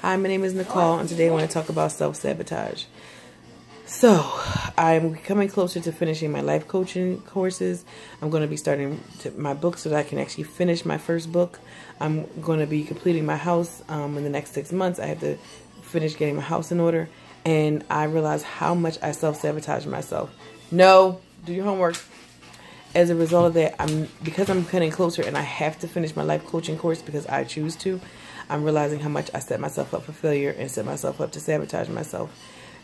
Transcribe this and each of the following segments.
Hi, my name is Nicole, and today I want to talk about self-sabotage. So, I'm coming closer to finishing my life coaching courses. I'm going to be starting my book so that I can actually finish my first book. I'm going to be completing my house in the next 6 months. I have to finish getting my house in order, and I realize how much I self-sabotage myself. No, do your homework. As a result of that, because I'm getting closer and I have to finish my life coaching course because I choose to, I'm realizing how much I set myself up for failure and set myself up to sabotage myself.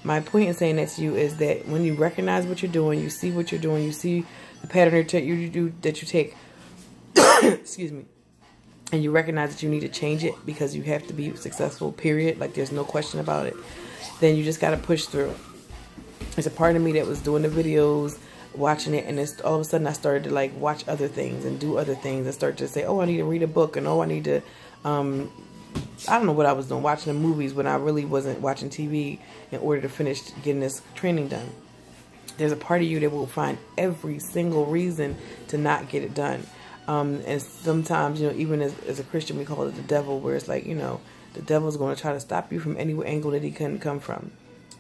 My point in saying that to you is that when you recognize what you're doing, you see what you're doing, you see the pattern that you take, excuse me, and you recognize that you need to change it because you have to be successful, period, like there's no question about it, then you just got to push through. There's a part of me that was doing the videos, watching it, and all of a sudden I started to like watch other things and do other things and start to say, oh, I need to read a book, and oh, I need to I don't know what I was doing, watching the movies when I really wasn't watching TV in order to finish getting this training done. There's a part of you that will find every single reason to not get it done. And sometimes, even as a Christian, we call it the devil, where it's like, the devil's going to try to stop you from any angle that he can come from.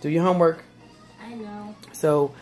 Do your homework. I know. So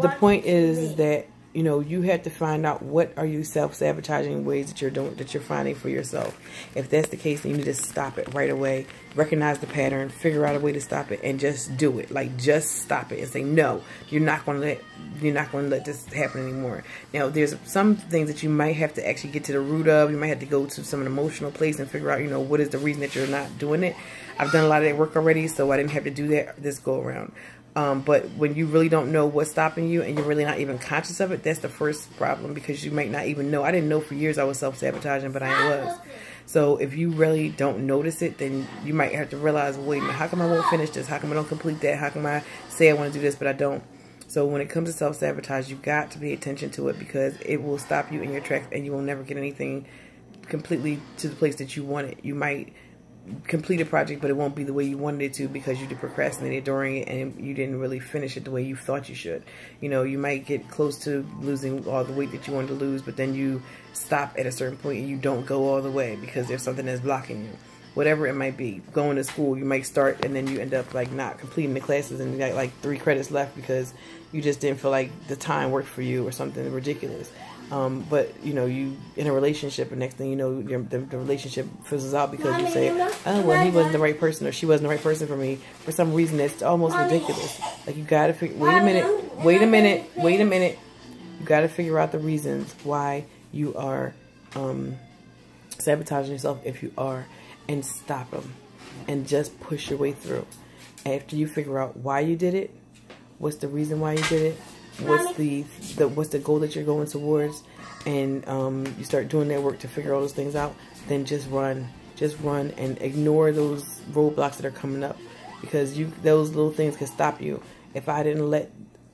the point is that, you have to find out what are you self-sabotaging ways that you're finding for yourself. If that's the case, then you need to stop it right away. Recognize the pattern, figure out a way to stop it, and just do it. Like, just stop it and say, no, you're not going to let this happen anymore. Now, there's some things that you might have to actually get to the root of. You might have to go to some emotional place and figure out, what is the reason that you're not doing it. I've done a lot of that work already, so I didn't have to do that this go around. But when you really don't know what's stopping you and you're really not even conscious of it, that's the first problem, because you might not even know. I didn't know for years I was self-sabotaging, but I was. So if you really don't notice it, then you might have to realize, wait a minute, how come I won't finish this? How come I don't complete that? How come I say I want to do this, but I don't? So when it comes to self-sabotage, you've got to pay attention to it, because it will stop you in your tracks and you will never get anything completely to the place that you want it. You might complete a project, but it won't be the way you wanted it to because you procrastinated during it and you didn't really finish it the way you thought you should. You might get close to losing all the weight that you wanted to lose, but then you stop at a certain point and you don't go all the way because there's something that's blocking you. Whatever it might be. Going to school, you might start and then you end up like not completing the classes and you got like 3 credits left because you just didn't feel like the time worked for you or something ridiculous. But you in a relationship, and next thing you know, the relationship fizzles out because you say, oh, well, he wasn't the right person, or she wasn't the right person for me. For some reason, it's almost ridiculous. Like, you gotta figure, wait a minute. You gotta figure out the reasons why you are sabotaging yourself, if you are, and stop them, and just push your way through. After you figure out why you did it, what's the reason why you did it, what's the goal that you're going towards, and you start doing that work to figure all those things out, then just run and ignore those roadblocks that are coming up, because those little things can stop you. If I didn't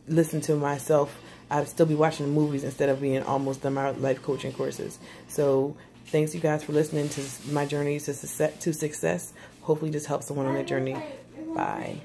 listen to myself, I'd still be watching the movies instead of being almost done my life coaching courses. So thanks you guys for listening to my journey to success. Hopefully this helps someone on their journey. Bye.